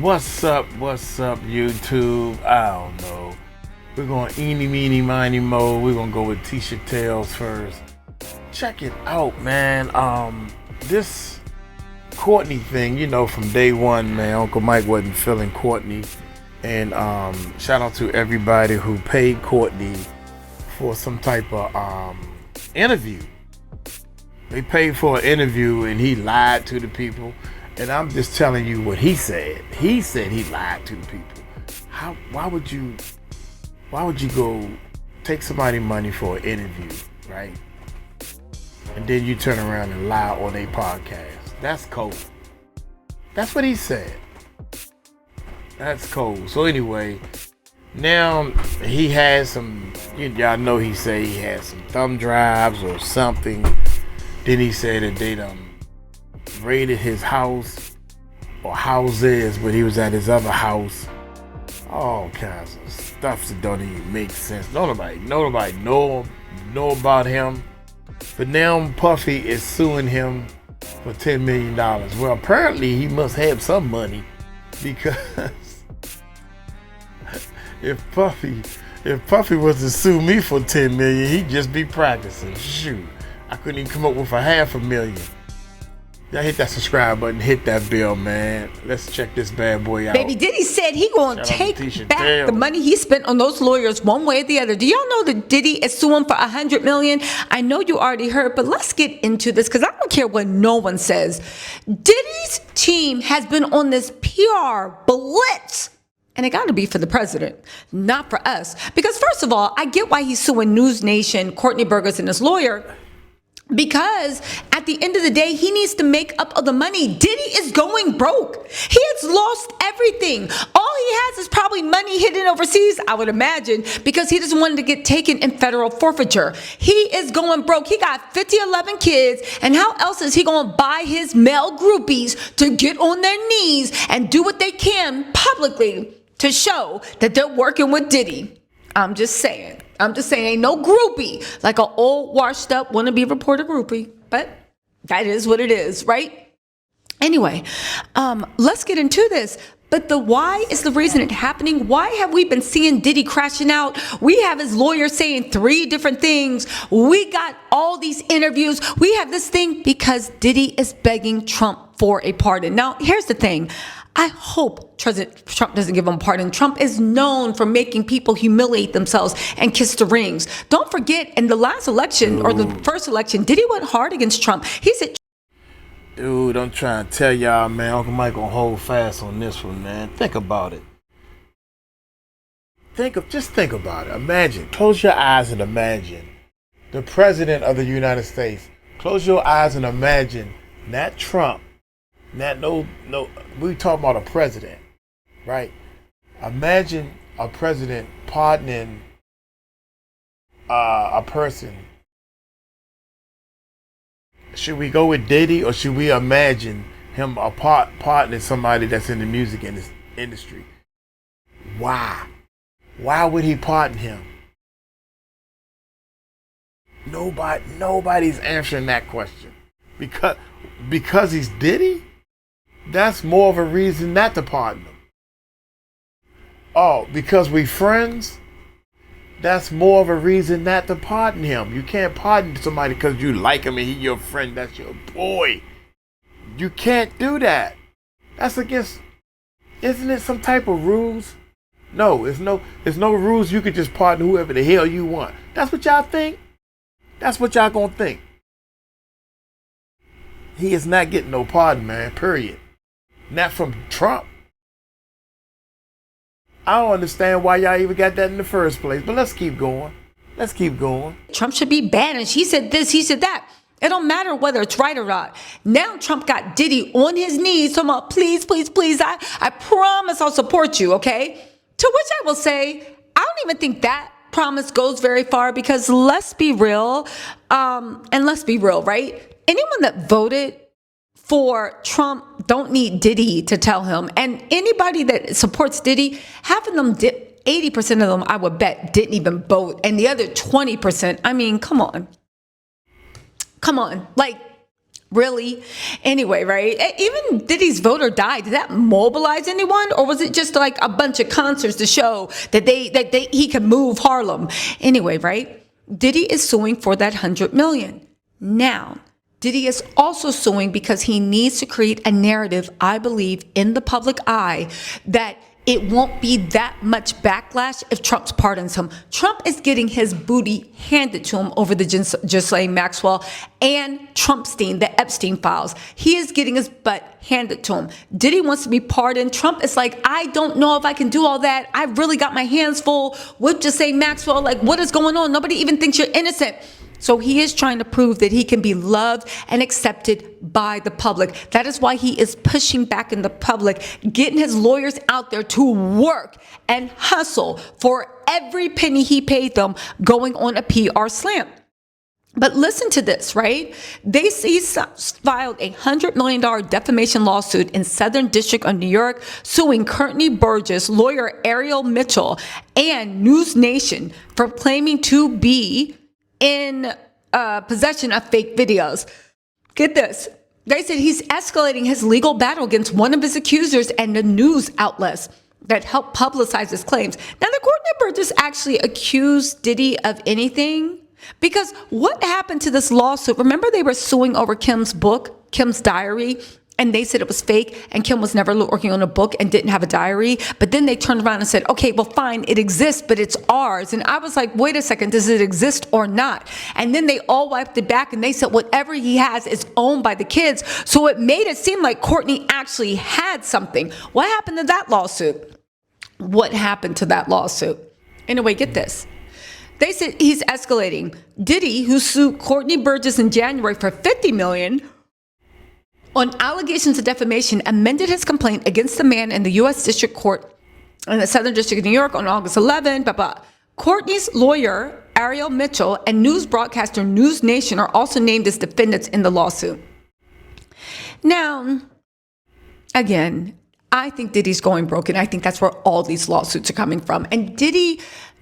What's up, YouTube? I don't know. We're going eeny, meeny, miny, mo. We're going to go with T-shirt Tales first. Check it out, man. This Courtney thing, from day one, man, Uncle Mike wasn't feeling Courtney. And shout out to everybody who paid Courtney for some type of interview. They paid for an interview and he lied to the people. And I'm just telling you what he said. He said he lied to the people. Why would you go take somebody's money for an interview, right? And then you turn around and lie on a podcast. That's cold. That's what he said. That's cold. So anyway, now he has some, y'all know he said he had some thumb drives or something. Then he said that they raided his house or houses, but he was at his other house. All kinds of stuff that don't even make sense. Nobody know about him. But now Puffy is suing him for $10 million. Well, apparently he must have some money, because if Puffy was to sue me for $10 million, he'd just be practicing. Shoot, I couldn't even come up with a $500,000. Y'all hit that subscribe button, hit that bell, man. Let's check this bad boy out. Baby Diddy said he gonna take back the money he spent on those lawyers one way or the other. Do y'all know that Diddy is suing for $100 million? I know you already heard, but let's get into this because I don't care what no one says. Diddy's team has been on this PR blitz. And it got to be for the president, not for us. Because first of all, I get why he's suing News Nation, Courtney Burgos, and his lawyer. Because at the end of the day, he needs to make up of the money. Diddy is going broke. He has lost everything. All he has is probably money hidden overseas, I would imagine, because he doesn't want to get taken in federal forfeiture. He is going broke. He got 11 kids. And how else is he going to buy his male groupies to get on their knees and do what they can publicly to show that they're working with Diddy? I'm just saying, ain't no groupie, like an old washed up wannabe reporter groupie, but that is what it is, right? Anyway, let's get into this. But the why is the reason it's happening. Why have we been seeing Diddy crashing out? We have his lawyer saying 3 different things. We got all these interviews. We have this thing because Diddy is begging Trump for a pardon. Now, here's the thing. I hope President Trump doesn't give him a pardon. Trump is known for making people humiliate themselves and kiss the rings. Don't forget, in the last election, or the first election, Diddy went hard against Trump. He said, dude, I'm trying to tell y'all, man, Uncle Mike gonna hold fast on this one, man. Think about it. Just think about it. Imagine, close your eyes and imagine the president of the United States. Close your eyes and imagine, not Trump. No, we talking about a president, right? Imagine a president pardoning a person. Should we go with Diddy, or should we imagine him pardoning somebody that's in the music industry? Why? Why would he pardon him? Nobody's answering that question. Because he's Diddy? That's more of a reason not to pardon him. Oh, because we friends? That's more of a reason not to pardon him. You can't pardon somebody because you like him and he's your friend. That's your boy. You can't do that. That's against, isn't it some type of rules? No, there's no rules. You could just pardon whoever the hell you want. That's what y'all think? That's what y'all gonna think. He is not getting no pardon, man, period. Not from Trump. I don't understand why y'all even got that in the first place, but let's keep going. Trump should be banished. He said this, he said that. It don't matter whether it's right or not. Now Trump got Diddy on his knees talking about, please, I promise I'll support you, okay? To which I will say, I don't even think that promise goes very far, because let's be real, right? Anyone that voted for Trump don't need Diddy to tell him. And anybody that supports Diddy, half of them, 80% of them, I would bet, didn't even vote. And the other 20%, I mean, come on. Like, Really? Anyway, right? Even Diddy's Vote or Die, did that mobilize anyone? Or was it just like a bunch of concerts to show that he can move Harlem? Anyway, right? Diddy is suing for that $100 million. Now, Diddy is also suing because he needs to create a narrative, I believe, in the public eye that it won't be that much backlash if Trump pardons him. Trump is getting his booty handed to him over the Ghislaine Maxwell and Trumpstein, the Epstein files. He is getting his butt handed to him. Diddy wants to be pardoned. Trump is like, I don't know if I can do all that. I really got my hands full with Ghislaine Maxwell. Like, what is going on? Nobody even thinks you're innocent. So he is trying to prove that he can be loved and accepted by the public. That is why he is pushing back in the public, getting his lawyers out there to work and hustle for every penny he paid them, going on a PR slam. But listen to this, right? He filed a $100 million defamation lawsuit in Southern District of New York, suing Courtney Burgess, lawyer Ariel Mitchell, and News Nation for claiming to be in possession of fake videos. Get this. They said he's escalating his legal battle against one of his accusers and the news outlets that helped publicize his claims. Now, the Courtney Burgess actually accused Diddy of anything? Because what happened to this lawsuit? Remember, they were suing over Kim's book, Kim's diary, and they said it was fake, and Kim was never working on a book and didn't have a diary. But then they turned around and said, okay, well, fine, it exists, but it's ours. And I was like, wait a second, does it exist or not? And then they all wiped it back, and they said whatever he has is owned by the kids. So it made it seem like Courtney actually had something. What happened to that lawsuit? What happened to that lawsuit? Anyway, get this. They said he's escalating. Diddy, who sued Courtney Burgess in January for $50 million, on allegations of defamation, amended his complaint against the man in the U.S. District Court in the Southern District of New York on August 11. Courtney's lawyer, Ariel Mitchell, and news broadcaster News Nation are also named as defendants in the lawsuit. Now, again, I think Diddy's going broke, and I think that's where all these lawsuits are coming from. And Diddy,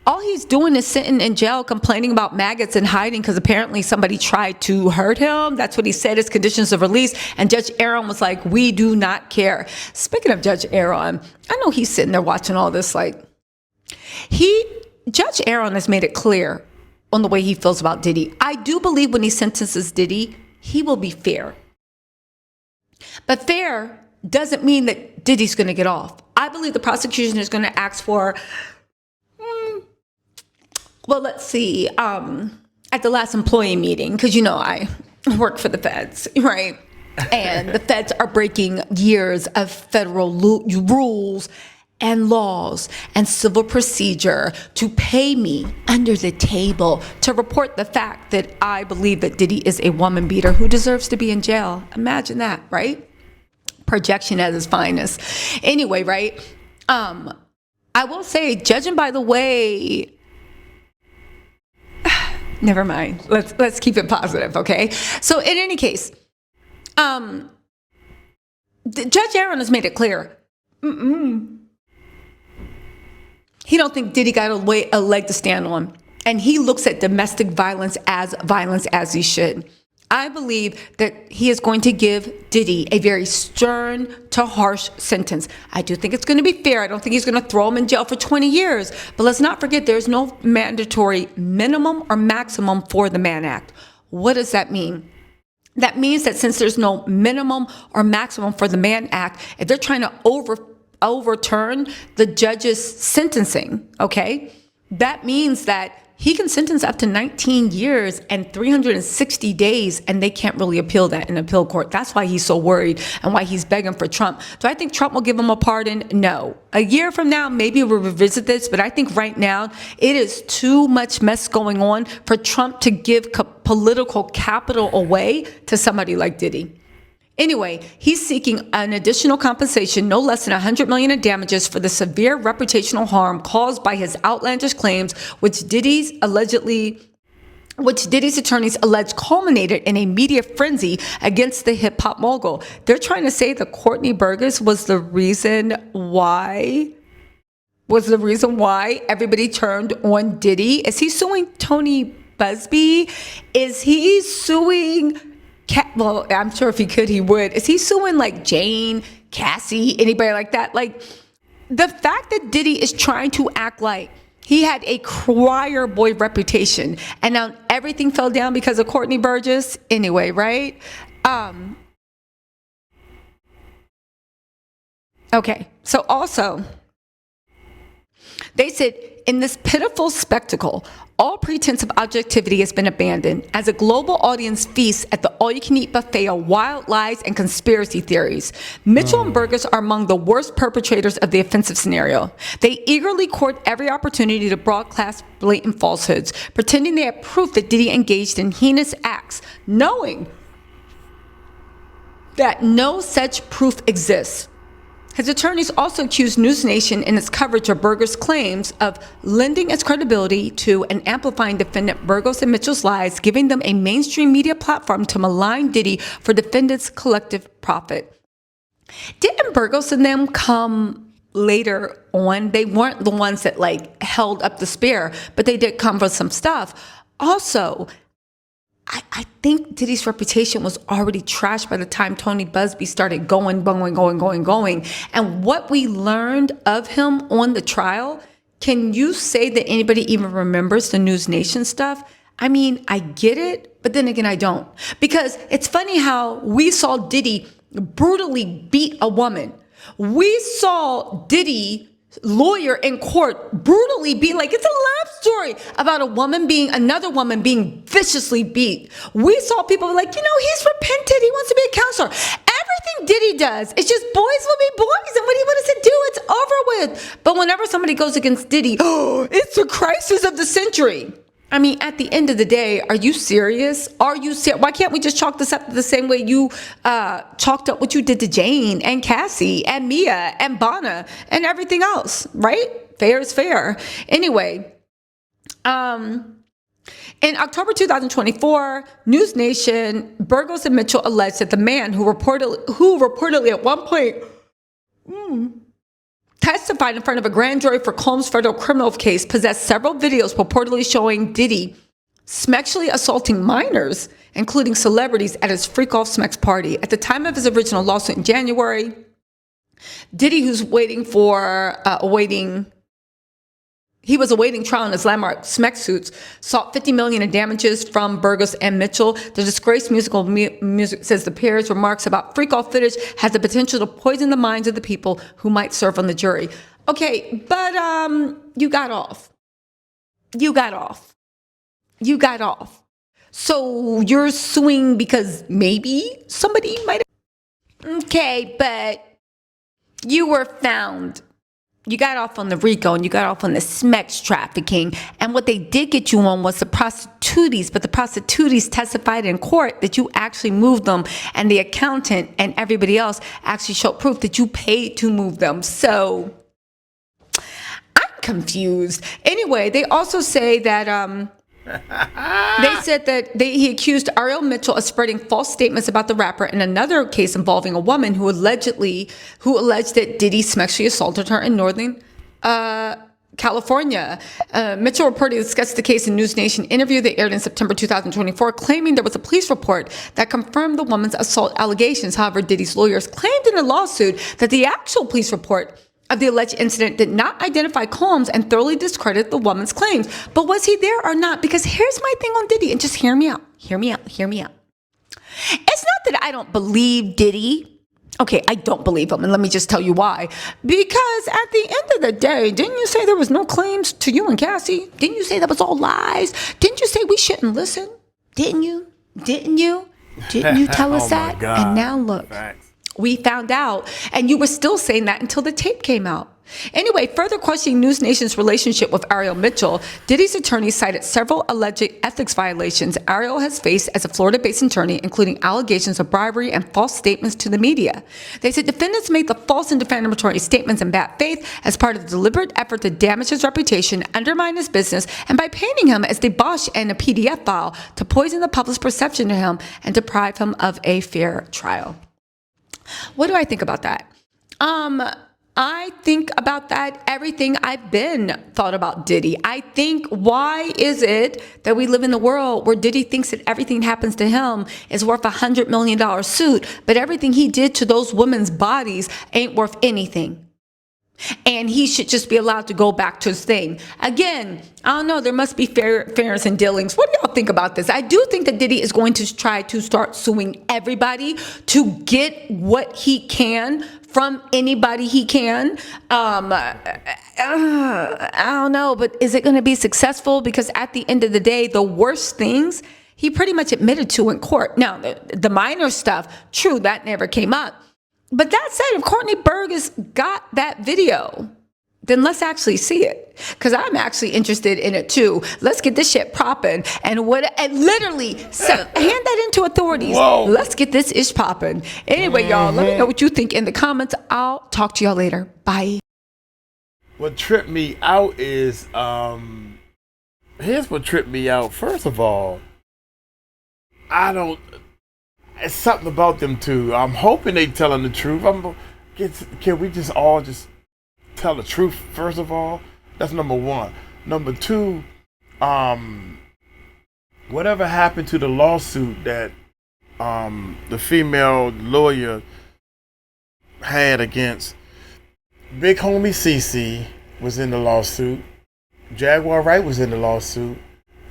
all he's doing is sitting in jail complaining about maggots and hiding because apparently somebody tried to hurt him. That's what he said as conditions of release. And Judge Aaron was like, we do not care. Speaking of Judge Aaron, I know he's sitting there watching all this like, Judge Aaron has made it clear on the way he feels about Diddy. I do believe when he sentences Diddy, he will be fair. But fair doesn't mean that Diddy's going to get off. I believe the prosecution is going to ask for, well, let's see, at the last employee meeting, because, you know, I work for the feds, right? And the feds are breaking years of federal rules and laws and civil procedure to pay me under the table to report the fact that I believe that Diddy is a woman beater who deserves to be in jail. Imagine that, right? Projection at its finest. Anyway, right? I will say, judging by the way, never mind. Let's keep it positive, okay? So in any case, Judge Aaron has made it clear. He don't think Diddy got a leg to stand on, and he looks at domestic violence as he should. I believe that he is going to give Diddy a very stern to harsh sentence. I do think it's going to be fair. I don't think he's going to throw him in jail for 20 years. But let's not forget there's no mandatory minimum or maximum for the Mann Act. What does that mean? That means that since there's no minimum or maximum for the Mann Act, if they're trying to overturn the judge's sentencing, okay, that means that he can sentence up to 19 years and 360 days, and they can't really appeal that in appeal court. That's why he's so worried and why he's begging for Trump. Do I think Trump will give him a pardon? No. A year from now, maybe we'll revisit this, but I think right now it is too much mess going on for Trump to give political capital away to somebody like Diddy. Anyway, he's seeking an additional compensation, no less than $100 million in damages for the severe reputational harm caused by his outlandish claims, which Diddy's attorneys allege culminated in a media frenzy against the hip hop mogul. They're trying to say that Courtney Burgess was the reason why everybody turned on Diddy. Is he suing Tony Busby? Is he suing Well, I'm sure if he could, he would. Is he suing like Jane, Cassie, anybody like that? Like, the fact that Diddy is trying to act like he had a crier boy reputation and now everything fell down because of Courtney Burgess anyway, right? Okay, so also, they said, in this pitiful spectacle, all pretense of objectivity has been abandoned as a global audience feasts at the all-you-can-eat buffet of wild lies and conspiracy theories. Mitchell and Burgess are among the worst perpetrators of the offensive scenario. They eagerly court every opportunity to broadcast blatant falsehoods, pretending they have proof that Diddy engaged in heinous acts, knowing that no such proof exists. His attorneys also accused News Nation in its coverage of Burgos' claims of lending its credibility to and amplifying defendant Burgos and Mitchell's lies, giving them a mainstream media platform to malign Diddy for defendants' collective profit. Didn't Burgos and them come later on? They weren't the ones that like held up the spear, but they did come for some stuff. Also, I think Diddy's reputation was already trashed by the time Tony Busby started going. And what we learned of him on the trial, can you say that anybody even remembers the News Nation stuff? I mean, I get it, but then again, I don't. Because it's funny how we saw Diddy brutally beat a woman. We saw Diddy lawyer in court brutally being like, it's a love story about another woman being viciously beat. We saw people like, he's repented. He wants to be a counselor. Everything Diddy does, it's just boys will be boys. And what do you want us to do? It's over with. But whenever somebody goes against Diddy, it's the crisis of the century. I mean, at the end of the day, are you serious? Why can't we just chalk this up the same way you chalked up what you did to Jane and Cassie and Mia and Bonna and everything else, right? Fair is fair. Anyway, in October 2024, News Nation, Burgos and Mitchell alleged that the man who reportedly at one point testified in front of a grand jury for Combs federal criminal case possessed several videos purportedly showing Diddy sexually assaulting minors, including celebrities, at his freak-off Smex party. At the time of his original lawsuit in January, Diddy, who's awaiting trial in his landmark Smex suits, sought $50 million in damages from Burgos and Mitchell. The disgraced music says the pair's remarks about freak-off footage has the potential to poison the minds of the people who might serve on the jury. Okay, but you got off. So you're suing because maybe somebody might have... Okay, but you were found. You got off on the RICO and you got off on the Smex trafficking. And what they did get you on was the prostitutes, but the prostitutes testified in court that you actually moved them, and the accountant and everybody else actually showed proof that you paid to move them. So I'm confused. Anyway, they also say that they said that he accused Ariel Mitchell of spreading false statements about the rapper in another case involving a woman who alleged that Diddy sexually assaulted her in Northern California. Mitchell reportedly discussed the case in News Nation interview that aired in September 2024, claiming there was a police report that confirmed the woman's assault allegations. However, Diddy's lawyers claimed in a lawsuit that the actual police report of the alleged incident did not identify Combs and thoroughly discredited the woman's claims. But was he there or not? Because here's my thing on Diddy, and just hear me out. It's not that I don't believe Diddy. Okay, I don't believe him, and let me just tell you why. Because at the end of the day, didn't you say there was no claims to you and Cassie? Didn't you say that was all lies? Didn't you say we shouldn't listen? Didn't you? Didn't you tell us that? God. And now look. Facts. We found out, and you were still saying that until the tape came out. Anyway, further questioning News Nation's relationship with Ariel Mitchell, Diddy's attorney cited several alleged ethics violations Ariel has faced as a Florida-based attorney, including allegations of bribery and false statements to the media. They said defendants made the false and defamatory statements in bad faith as part of the deliberate effort to damage his reputation, undermine his business, and by painting him as the Bosch and a PDF file to poison the public's perception of him and deprive him of a fair trial. What do I think about that? I think about that everything I've been thought about Diddy. I think, why is it that we live in the world where Diddy thinks that everything that happens to him is worth $100 million suit, but everything he did to those women's bodies ain't worth anything? And he should just be allowed to go back to his thing. Again, I don't know, there must be fairness and dealings. What do y'all think about this? I do think that Diddy is going to try to start suing everybody to get what he can from anybody he can. I don't know, but is it going to be successful? Because at the end of the day, the worst things he pretty much admitted to in court. Now, the minor stuff, true, that never came up. But that said, if Courtney Berg has got that video, then let's actually see it. Because I'm actually interested in it too. Let's get this shit popping. And literally, hand that into authorities. Whoa. Let's get this ish popping. Anyway, y'all, let me know what you think in the comments. I'll talk to y'all later. Bye. What tripped me out is, here's what tripped me out. First of all, it's something about them two. I'm hoping they telling the truth. Can we just all just tell the truth, first of all? That's number one. Number two, whatever happened to the lawsuit that the female lawyer had against Big Homie CC was in the lawsuit, Jaguar Wright was in the lawsuit,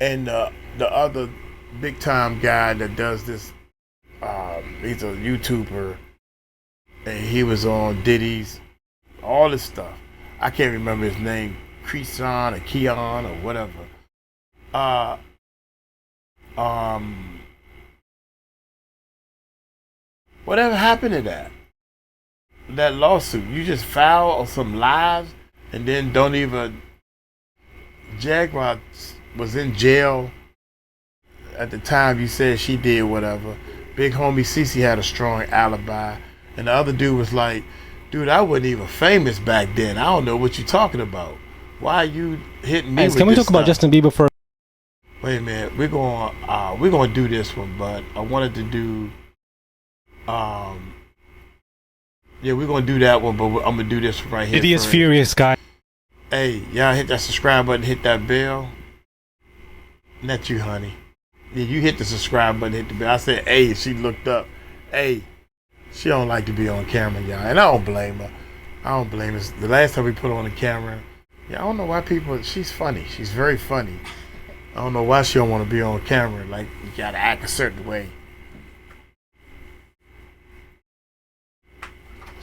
and the other big time guy that does this, he's a YouTuber, and he was on Diddy's, all this stuff. I can't remember his name, Creason or Keon or whatever. Whatever happened to that lawsuit? You just filed some lies and then don't even. Jaguar was in jail at the time you said she did whatever. Big Homie CC had a strong alibi, and the other dude was like, dude, I wasn't even famous back then. I don't know what you're talking about. Why are you hitting me with Can we this talk about stuff? Justin Bieber for Wait a minute, we're gonna do this one, but I wanted to do yeah, we're gonna do that one, but I'm gonna do this one right here. Diddy is first. furious, guy. Hey, y'all hit that subscribe button, hit that bell. Not you, honey. Yeah, you hit the subscribe button, hit the bell. I said, hey, she looked up. Hey, she don't like to be on camera, y'all. And I don't blame her. I don't blame her. The last time we put her on the camera, yeah, I don't know why people, she's funny. She's very funny. I don't know why she don't want to be on camera. Like, you gotta act a certain way.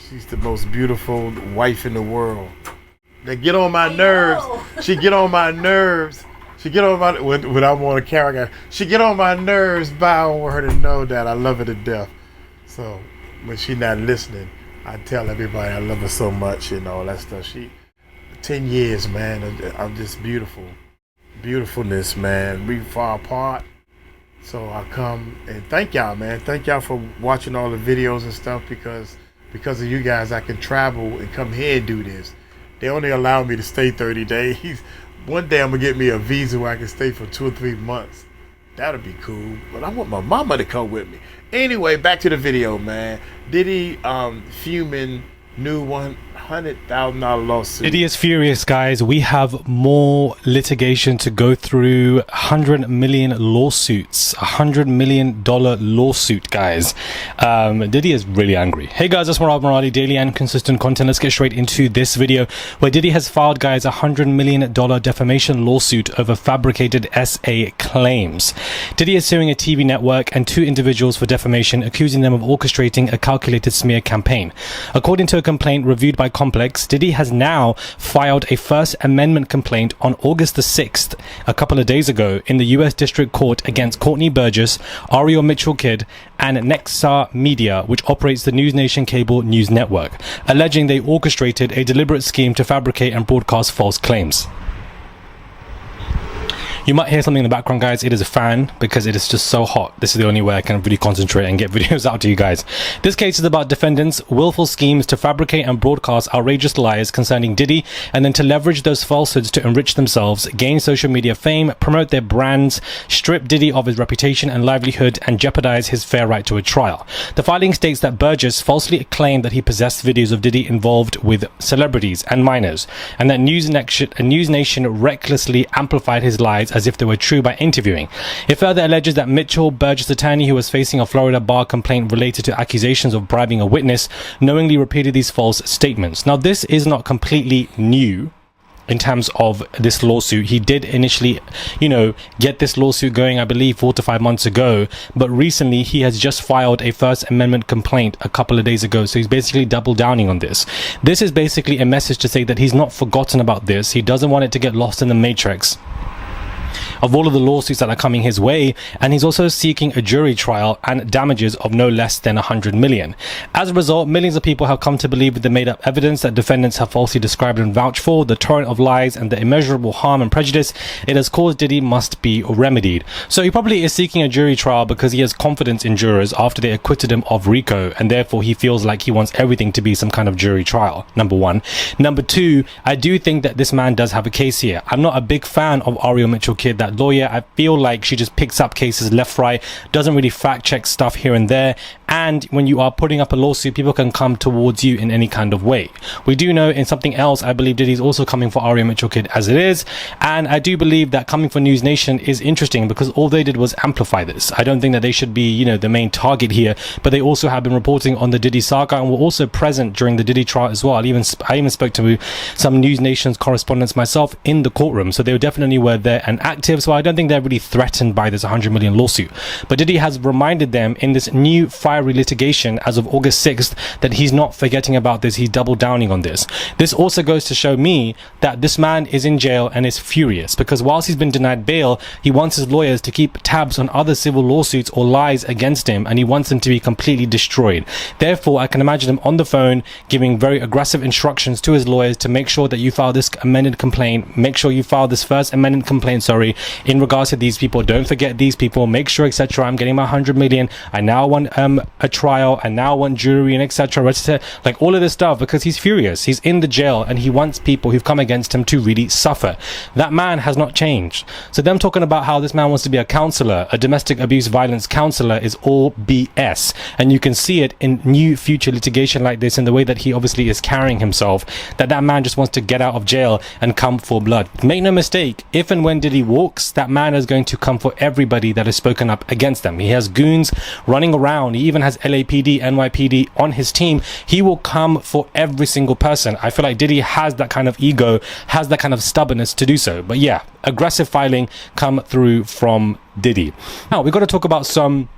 She's the most beautiful wife in the world. They get on my nerves. She get on my nerves. She get on my, when I'm on a camera, she get on my nerves, but I don't want her to know that I love her to death. So when she not listening, I tell everybody I love her so much and all that stuff. 10 years, man, of just beautifulness, man. We far apart. So I come and thank y'all, man. Thank y'all for watching all the videos and stuff, because of you guys, I can travel and come here and do this. They only allow me to stay 30 days. One day I'm gonna get me a visa where I can stay for 2 or 3 months. That'll be cool. But I want my mama to come with me. Anyway, back to the video, man. Diddy fuming new $100,000 lawsuit. Diddy is furious, guys. We have more litigation to go through. 100 million lawsuits. $100 million lawsuit, guys. Diddy is really angry. Hey guys, that's Murad Muradi, daily and consistent content. Let's get straight into this video where Diddy has filed, guys, $100 million defamation lawsuit over fabricated SA claims. Diddy is suing a TV network and 2 individuals for defamation, accusing them of orchestrating a calculated smear campaign. According to a complaint reviewed by Complex, Diddy has now filed a First Amendment complaint on August the 6th, a couple of days ago, in the US District Court against Courtney Burgess, Ariel Mitchell-Kidd, and Nexar Media, which operates the News Nation cable news network, alleging they orchestrated a deliberate scheme to fabricate and broadcast false claims. You might hear something in the background, guys. It is a fan because it is just so hot. This is the only way I can really concentrate and get videos out to you guys. This case is about defendants' willful schemes to fabricate and broadcast outrageous lies concerning Diddy, and then to leverage those falsehoods to enrich themselves, gain social media fame, promote their brands, strip Diddy of his reputation and livelihood, and jeopardize his fair right to a trial. The filing states that Burgess falsely claimed that he possessed videos of Diddy involved with celebrities and minors, and that News Nation recklessly amplified his lies as if they were true by interviewing. It further alleges that Mitchell, Burgess' attorney, who was facing a Florida bar complaint related to accusations of bribing a witness, knowingly repeated these false statements. Now, this is not completely new in terms of this lawsuit. He did initially, get this lawsuit going, I believe, 4 to 5 months ago, but recently he has just filed a First Amendment complaint a couple of days ago. So he's basically double downing on this. This is basically a message to say that he's not forgotten about this. He doesn't want it to get lost in the matrix of all of the lawsuits that are coming his way, and he's also seeking a jury trial and damages of no less than 100 million. As a result, millions of people have come to believe with the made-up evidence that defendants have falsely described and vouched for, the torrent of lies and the immeasurable harm and prejudice it has caused Diddy must be remedied. So he probably is seeking a jury trial because he has confidence in jurors after they acquitted him of RICO, and therefore he feels like he wants everything to be some kind of jury trial, number one. Number two, I do think that this man does have a case here. I'm not a big fan of Ariel Mitchell Kidd, that lawyer. I feel like she just picks up cases left, right, doesn't really fact check stuff here and there, and when you are putting up a lawsuit, people can come towards you in any kind of way. We do know in something else, I believe Diddy's also coming for Ariel Mitchell Kidd as it is, and I do believe that coming for News Nation is interesting because all they did was amplify this. I don't think that they should be, the main target here, but they also have been reporting on the Diddy saga and were also present during the Diddy trial as well. I even spoke to some News Nation's correspondents myself in the courtroom, so they definitely were there and active. So I don't think they're really threatened by this 100 million lawsuit. But Diddy has reminded them in this new fiery litigation as of August 6th that he's not forgetting about this. He's double downing on this. This also goes to show me that this man is in jail and is furious because whilst he's been denied bail, he wants his lawyers to keep tabs on other civil lawsuits or lies against him, and he wants them to be completely destroyed. Therefore, I can imagine him on the phone giving very aggressive instructions to his lawyers to make sure that you file this amended complaint, make sure you file this First Amendment complaint, in regards to these people. Don't forget these people, make sure, etc. I'm getting my 100 million. I now want a trial. I now want jury and etc. Like all of this stuff, because he's furious. He's in the jail and he wants people who've come against him to really suffer. That man has not changed. So them talking about how this man wants to be a counselor, a domestic abuse violence counselor, is all BS. And you can see it in new future litigation like this in the way that he obviously is carrying himself, that man just wants to get out of jail and come for blood. Make no mistake, if and when Diddy walks, that man is going to come for everybody that has spoken up against them. He has goons running around. He even has LAPD, NYPD on his team. He will come for every single person. I feel like Diddy has that kind of ego, has that kind of stubbornness to do so. But yeah, aggressive filing come through from Diddy. Now, we've got to talk about some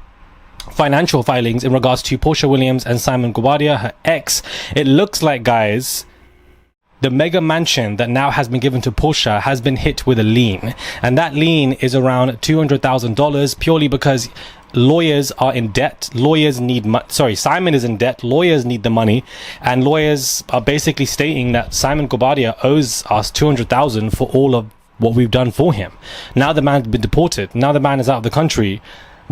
financial filings in regards to Porsche Williams and Simon Guobadia, her ex. It looks like, guys, the mega mansion that now has been given to Porsche has been hit with a lien, and that lien is around $200,000 purely because lawyers are in debt. Lawyers need Simon is in debt. Lawyers need the money, and lawyers are basically stating that Simon Guobadia owes us $200,000 for all of what we've done for him. Now the man's been deported. Now the man is out of the country.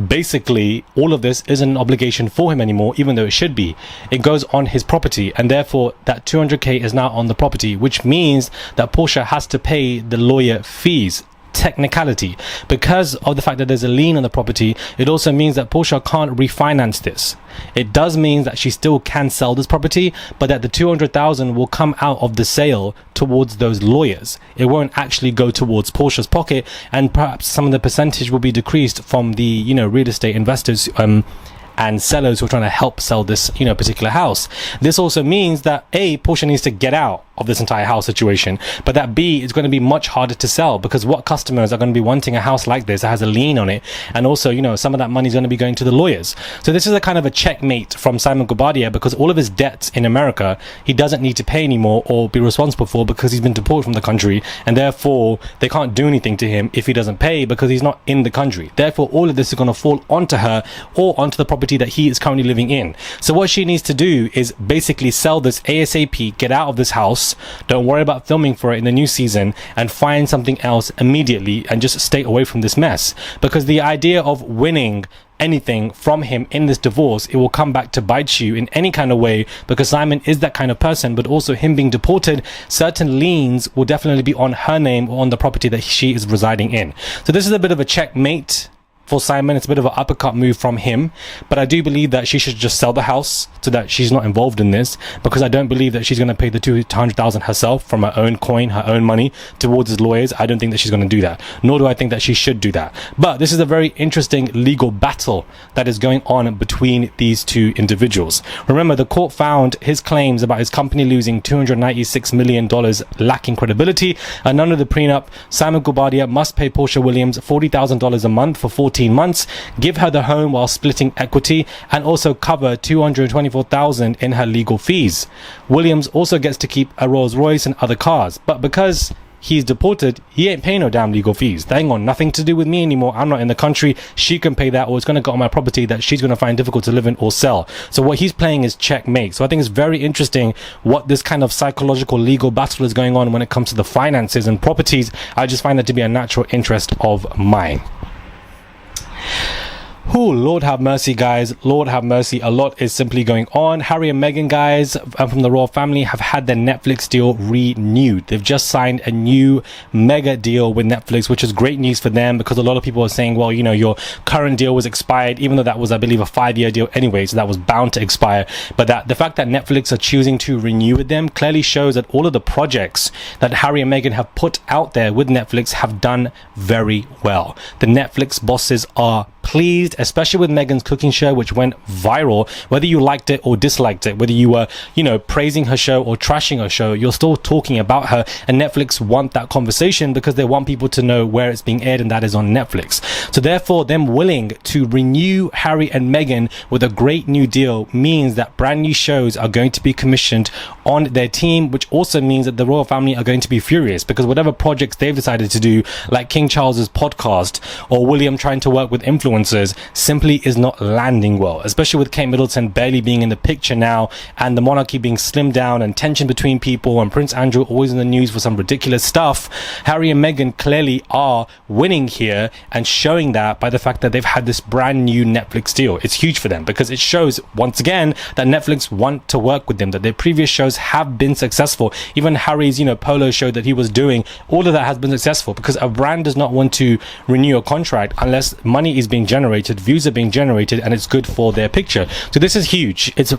Basically, all of this isn't an obligation for him anymore, even though it should be. It goes on his property, and therefore that 200k is now on the property, which means that Porsche has to pay the lawyer fees. Technicality, because of the fact that there's a lien on the property, it also means that Porsche can't refinance this. It does mean that she still can sell this property, but that the 200,000 will come out of the sale towards those lawyers. It won't actually go towards Porsche's pocket, and perhaps some of the percentage will be decreased from the real estate investors and sellers who are trying to help sell this particular house. This also means that A, Porsche needs to get out of this entire house situation, but that B, is going to be much harder to sell, because what customers are going to be wanting a house like this that has a lien on it, and also some of that money is going to be going to the lawyers. So this is a kind of a checkmate from Simon Guobadia, because all of his debts in America he doesn't need to pay anymore or be responsible for, because he's been deported from the country, and therefore they can't do anything to him if he doesn't pay, because he's not in the country. Therefore all of this is going to fall onto her or onto the property that he is currently living in. So what she needs to do is basically sell this ASAP, get out of this house, house. Don't worry about filming for it in the new season, and find something else immediately and just stay away from this mess. Because the idea of winning anything from him in this divorce, it will come back to bite you in any kind of way, because Simon is that kind of person. But also him being deported, certain liens will definitely be on her name or on the property that she is residing in. So this is a bit of a checkmate for Simon. It's a bit of an uppercut move from him, but I do believe that she should just sell the house so that she's not involved in this, because I don't believe that she's going to pay the 200,000 herself from her own coin, her own money towards his lawyers. I don't think that she's going to do that, nor do I think that she should do that. But this is a very interesting legal battle that is going on between these two individuals. Remember, the court found his claims about his company losing $296 million lacking credibility, and under the prenup, Simon Guobadia must pay Porsche Williams $40,000 a month for 14 months, give her the home while splitting equity, and also cover $224,000 in her legal fees. Williams also gets to keep a Rolls Royce and other cars, but because he's deported, he ain't paying no damn legal fees. That ain't got nothing to do with me anymore. I'm not in the country. She can pay that, or it's going to go on my property that she's going to find difficult to live in or sell. So what he's playing is checkmate. So I think it's very interesting what this kind of psychological legal battle is going on when it comes to the finances and properties. I just find that to be a natural interest of mine. Oh, Lord have mercy, guys. Lord have mercy. A lot is simply going on. Harry and Meghan, guys, from the royal family, have had their Netflix deal renewed. They've just signed a new mega deal with Netflix, which is great news for them, because a lot of people are saying, well, you know, your current deal was expired, even though that was, I believe, a 5-year deal anyway, so that was bound to expire. But that the fact that Netflix are choosing to renew with them clearly shows that all of the projects that Harry and Meghan have put out there with Netflix have done very well. The Netflix bosses are pleased, especially with Meghan's cooking show, which went viral. Whether you liked it or disliked it, whether you were, you know, praising her show or trashing her show, you're still talking about her, and Netflix want that conversation because they want people to know where it's being aired, and that is on Netflix. So therefore, them willing to renew Harry and Meghan with a great new deal means that brand new shows are going to be commissioned on their team, which also means that the royal family are going to be furious, because whatever projects they've decided to do, like King Charles's podcast or William trying to work with influencers, simply is not landing well, especially with Kate Middleton barely being in the picture now, and the monarchy being slimmed down, and tension between people, and Prince Andrew always in the news for some ridiculous stuff. Harry and Meghan clearly are winning here, and showing that by the fact that they've had this brand new Netflix deal. It's huge for them, because it shows once again that Netflix want to work with them, that their previous shows have been successful. Even Harry's, you know, polo show that he was doing, all of that has been successful, because a brand does not want to renew a contract unless money is being generated, views are being generated, and it's good for their picture. So this is huge. It's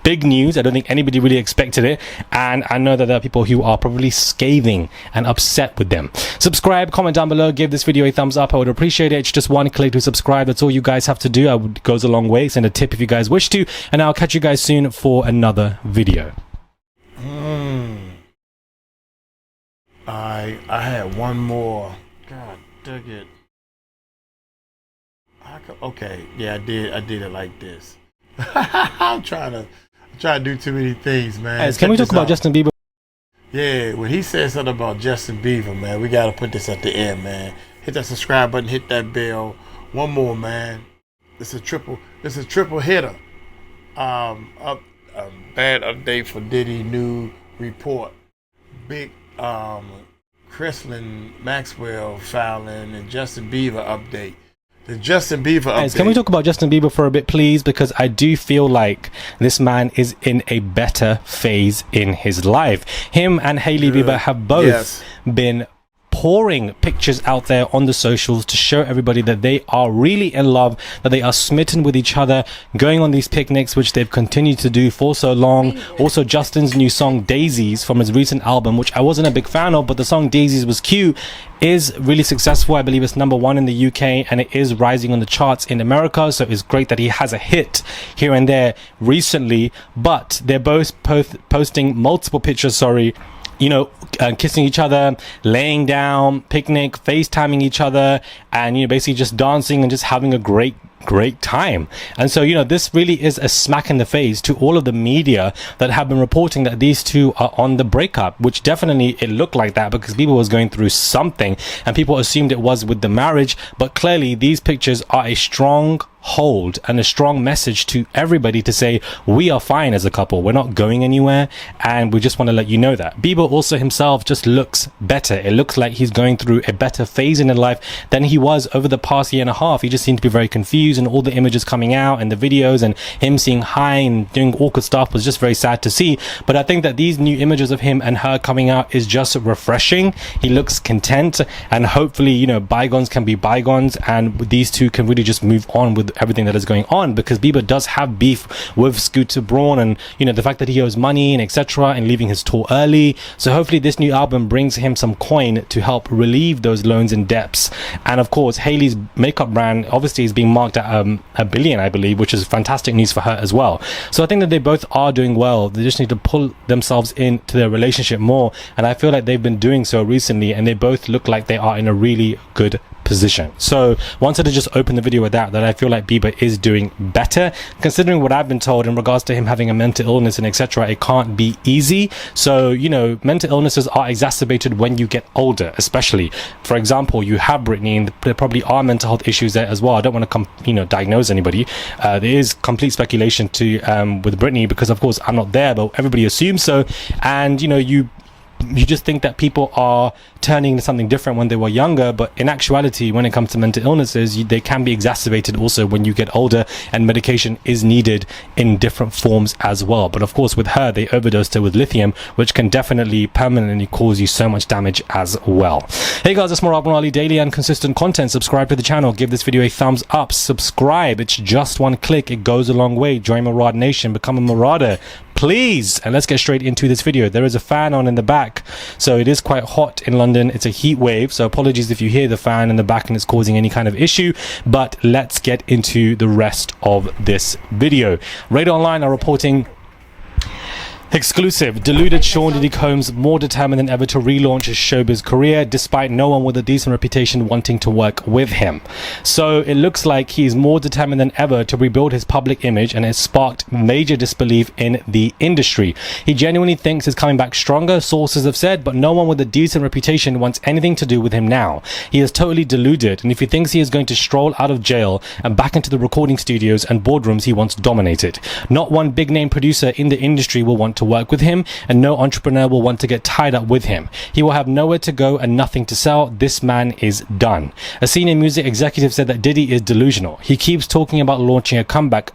big news. I don't think anybody really expected it, and I know that there are people who are probably scathing and upset with them. Subscribe, comment down below, give this video a thumbs up. I would appreciate it. It's just one click to subscribe. That's all you guys have to do. It goes a long way. Send a tip if you guys wish to, and I'll catch you guys soon for another video. I had one more. God dang it. Okay, yeah, I did it like this. I'm trying to do too many things, man. Guys, can we talk about Justin Bieber? Yeah, when he said something about Justin Bieber, man, we gotta put this at the end, man. Hit that subscribe button, hit that bell. One more, man. This is triple hitter. A bad update for Diddy, new report. Big Ghislaine Maxwell filing, and Justin Bieber update. The Justin Bieber update. Guys, can we talk about Justin Bieber for a bit, please? Because I do feel like this man is in a better phase in his life. Him and Hailey Bieber have both been pouring pictures out there on the socials to show everybody that they are really in love, that they are smitten with each other, going on these picnics, which they've continued to do for so long. Also, Justin's new song Daisies from his recent album, which I wasn't a big fan of, but the song Daisies was cute, is really successful. I believe it's #1 in the UK, and it is rising on the charts in America, so it's great that he has a hit here and there recently. But they're both posting multiple pictures, you know, kissing each other, laying down, picnic, FaceTiming each other, and, you know, basically just dancing and just having a great great time. And so, this really is a smack in the face to all of the media that have been reporting that these two are on the breakup, which definitely it looked like that because people was going through something and people assumed it was with the marriage. But clearly these pictures are a strong hold and a strong message to everybody to say we are fine as a couple, we're not going anywhere, and we just want to let you know that. Bieber also himself just looks better. It looks like he's going through a better phase in his life than he was over the past year and a half. He just seemed to be very confused, and all the images coming out and the videos and him seeing high and doing awkward stuff was just very sad to see. But I think that these new images of him and her coming out is just refreshing. He looks content, and hopefully bygones can be bygones and these two can really just move on with everything that is going on, because Bieber does have beef with Scooter Braun and the fact that he owes money and etc. and leaving his tour early. So hopefully this new album brings him some coin to help relieve those loans and debts. And of course Hailey's makeup brand obviously is being marked at $1 billion, I believe, which is fantastic news for her as well. So I think that they both are doing well. They just need to pull themselves into their relationship more, and I feel like they've been doing so recently, and they both look like they are in a really good position. So wanted to just open the video with that I feel like Bieber is doing better, considering what I've been told in regards to him having a mental illness and etc. It can't be easy. So mental illnesses are exacerbated when you get older, especially. For example, you have Britney, and there probably are mental health issues there as well. I don't want to diagnose anybody. There is complete speculation to with Britney, because of course I'm not there, but everybody assumes so. And you just think that people are turning into something different when they were younger, but in actuality, when it comes to mental illnesses, they can be exacerbated also when you get older, and medication is needed in different forms as well. But of course with her, they overdosed her with lithium, which can definitely permanently cause you so much damage as well. Hey guys, it's more Rob Morali, daily and consistent content. Subscribe to the channel, give this video a thumbs up, subscribe. It's just one click, it goes a long way. Join Murad Nation, become a Murader, please. And let's get straight into this video. There is a fan on in the back, so it is quite hot in London. It's a heat wave, so apologies if you hear the fan in the back and it's causing any kind of issue, but let's get into the rest of this video. Radio Online are reporting exclusive: deluded Sean Diddy Combs more determined than ever to relaunch his showbiz career, despite no one with a decent reputation wanting to work with him. So it looks like he's more determined than ever to rebuild his public image, and it's sparked major disbelief in the industry. He genuinely thinks he's coming back stronger, sources have said, but no one with a decent reputation wants anything to do with him now. He is totally deluded, and if he thinks he is going to stroll out of jail and back into the recording studios and boardrooms he once dominated, not one big name producer in the industry will want to work with him, and no entrepreneur will want to get tied up with him. He will have nowhere to go and nothing to sell. This man is done. A senior music executive said that Diddy is delusional. He keeps talking about launching a comeback.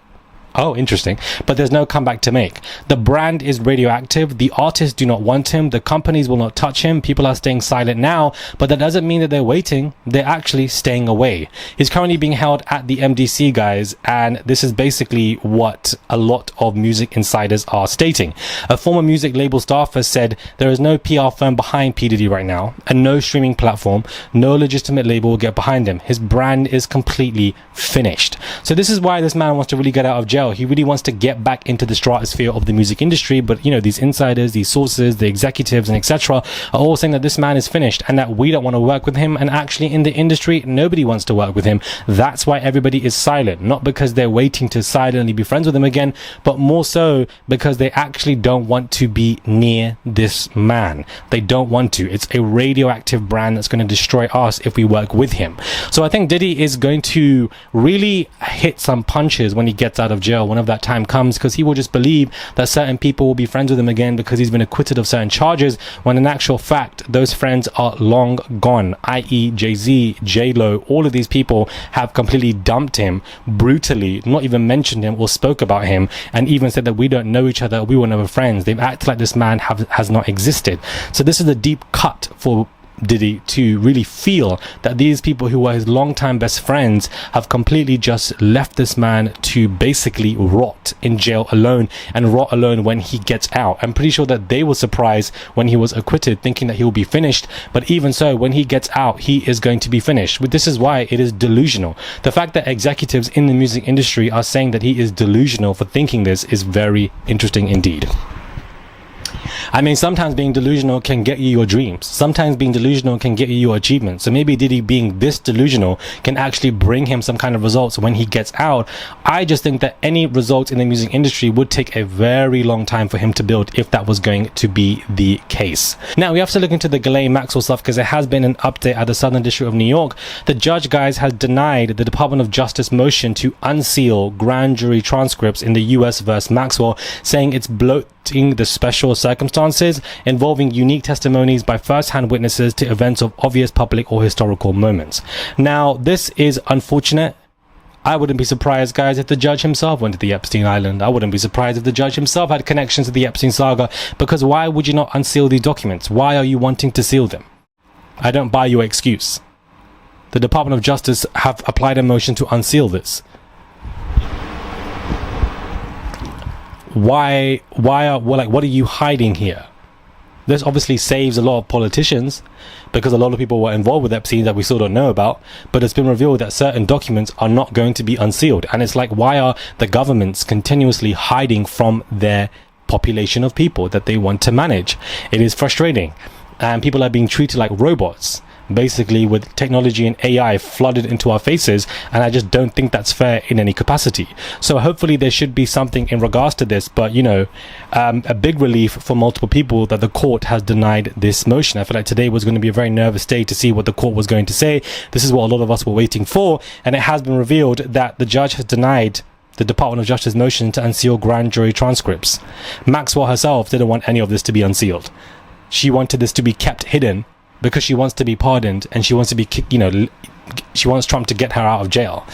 Oh, interesting. But there's no comeback to make. The brand is radioactive. The artists do not want him. The companies will not touch him. People are staying silent now, but that doesn't mean that they're waiting. They're actually staying away. He's currently being held at the MDC, guys, and this is basically what a lot of music insiders are stating. A former music label staffer said there is no PR firm behind P. Diddy right now, and no streaming platform, no legitimate label will get behind him. His brand is completely finished. So this is why this man wants to really get out of jail. He really wants to get back into the stratosphere of the music industry, but these insiders, these sources, the executives and etc. are all saying that this man is finished and that we don't want to work with him, and actually in the industry nobody wants to work with him. That's why everybody is silent, not because they're waiting to silently be friends with him again, but more so because they actually don't want to be near this man. They don't want to. It's a radioactive brand that's going to destroy us if we work with him. So I think Diddy is going to really hit some punches when he gets out of jail, whenever that time comes, because he will just believe that certain people will be friends with him again because he's been acquitted of certain charges, when in actual fact those friends are long gone, i.e. Jay-Z, J-Lo. All of these people have completely dumped him brutally, not even mentioned him or spoke about him, and even said that we don't know each other, we were never friends. They've acted like this man has not existed. So this is a deep cut for Diddy to really feel that these people who were his longtime best friends have completely just left this man to basically rot in jail alone, and rot alone when he gets out. I'm pretty sure that they were surprised when he was acquitted, thinking that he will be finished, but even so, when he gets out, he is going to be finished. This is why it is delusional. The fact that executives in the music industry are saying that he is delusional for thinking this is very interesting indeed. I mean, sometimes being delusional can get you your dreams. Sometimes being delusional can get you your achievements. So maybe Diddy being this delusional can actually bring him some kind of results when he gets out. I just think that any results in the music industry would take a very long time for him to build if that was going to be the case. Now, we have to look into the Ghislaine Maxwell stuff because there has been an update at the Southern District of New York. The judge, guys, has denied the Department of Justice motion to unseal grand jury transcripts in the US versus Maxwell, saying it's bloating the special circumstances involving unique testimonies by first-hand witnesses to events of obvious public or historical moments. Now, this is unfortunate. I wouldn't be surprised, guys, if the judge himself went to the Epstein Island. I wouldn't be surprised if the judge himself had connections to the Epstein saga, because why would you not unseal these documents? Why are you wanting to seal them? I don't buy your excuse. The Department of Justice have applied a motion to unseal this. What are you hiding here? This obviously saves a lot of politicians, because a lot of people were involved with Epstein that we still don't know about, but it's been revealed that certain documents are not going to be unsealed. And it's like, why are the governments continuously hiding from their population of people that they want to manage? It is frustrating, and people are being treated like robots, basically, with technology and AI flooded into our faces, and I just don't think that's fair in any capacity. So hopefully there should be something in regards to this, but you know, a big relief for multiple people that the court has denied this motion. I feel like today was going to be a very nervous day to see what the court was going to say. This is what a lot of us were waiting for, and it has been revealed that the judge has denied the Department of Justice motion to unseal grand jury transcripts. Maxwell herself didn't want any of this to be unsealed. She wanted this to be kept hidden because she wants to be pardoned, and she wants to be, she wants Trump to get her out of jail.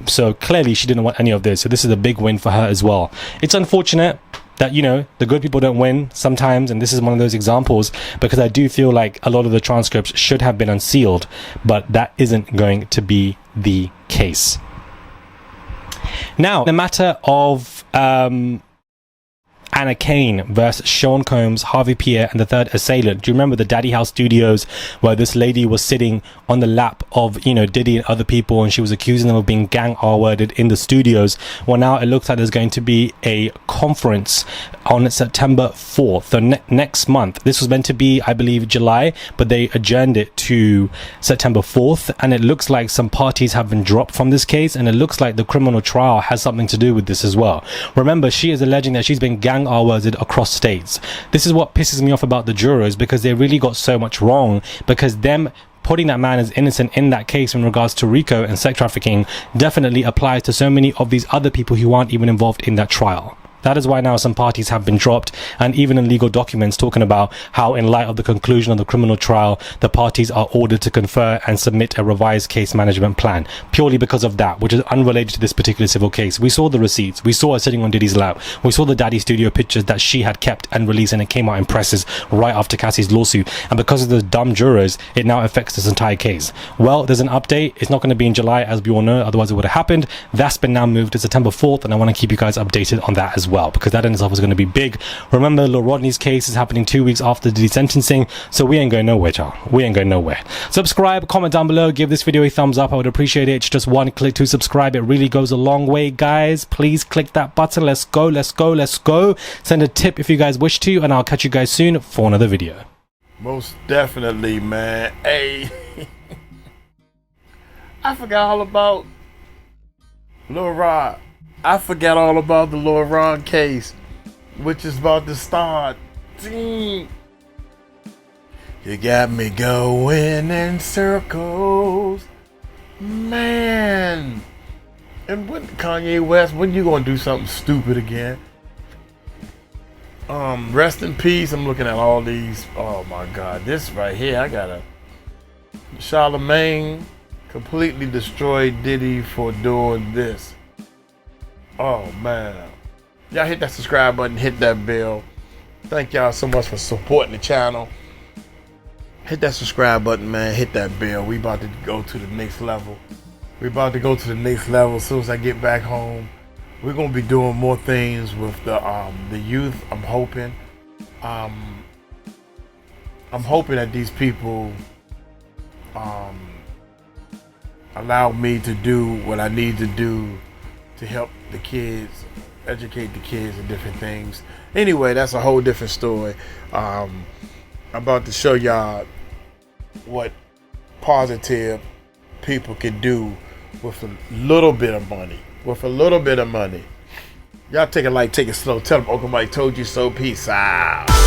So clearly she didn't want any of this. So this is a big win for her as well. It's unfortunate that, you know, the good people don't win sometimes, and this is one of those examples, because I do feel like a lot of the transcripts should have been unsealed, but that isn't going to be the case. Now, the matter of Anna Kane versus Sean Combs, Harvey Pierre, and the third assailant. Do you remember the Daddy House Studios, where this lady was sitting on the lap of, you know, Diddy and other people, and she was accusing them of being gang R-worded in the studios? Well, now it looks like there's going to be a conference on September 4th, so next month. This was meant to be, I believe, July, but they adjourned it to September 4th, and it looks like some parties have been dropped from this case, and it looks like the criminal trial has something to do with this as well. Remember, she is alleging that she's been gang R-worded across states. This is what pisses me off about the jurors, because they really got so much wrong, because them putting that man as innocent in that case in regards to RICO and sex trafficking definitely applies to so many of these other people who aren't even involved in that trial. That is why now some parties have been dropped, and even in legal documents talking about how, in light of the conclusion of the criminal trial, the parties are ordered to confer and submit a revised case management plan, purely because of that, which is unrelated to this particular civil case. We saw the receipts, we saw her sitting on Diddy's lap, we saw the Daddy Studio pictures that she had kept and released, and it came out in presses right after Cassie's lawsuit, and because of the dumb jurors, it now affects this entire case. Well, there's an update. It's not going to be in July, as we all know, otherwise it would have happened. That's been now moved to September 4th, and I want to keep you guys updated on that as well, because that in itself is going to be big. Remember, Lil Rodney's case is happening 2 weeks after the sentencing, so we ain't going nowhere, y'all. We ain't going nowhere. Subscribe, comment down below, give this video a thumbs up. I would appreciate it. It's just one click to subscribe. It really goes a long way, guys. Please click that button. Let's go, let's go, let's go. Send a tip if you guys wish to, and I'll catch you guys soon for another video. Most definitely, man. Hey, I forgot all about Lil Rod. I forgot all about the Lil Rod case, which is about to start. You got me going in circles, man. And when Kanye West, when you gonna do something stupid again? Rest in peace. I'm looking at all these. Oh my God, this right here. I got a Charlemagne completely destroyed Diddy for doing this. Oh man, y'all hit that subscribe button, hit that bell. Thank y'all so much for supporting the channel. Hit that subscribe button, man. Hit that bell. We about to go to the next level. We about to go to the next level as soon as I get back home. We're gonna be doing more things with the youth. I'm hoping that these people allow me to do what I need to do to help the kids educate the kids and different things. Anyway, that's a whole different story. I'm about to show y'all what positive people can do with a little bit of money. Y'all take it light, take it slow. Tell them Uncle Mike told you so. Peace out.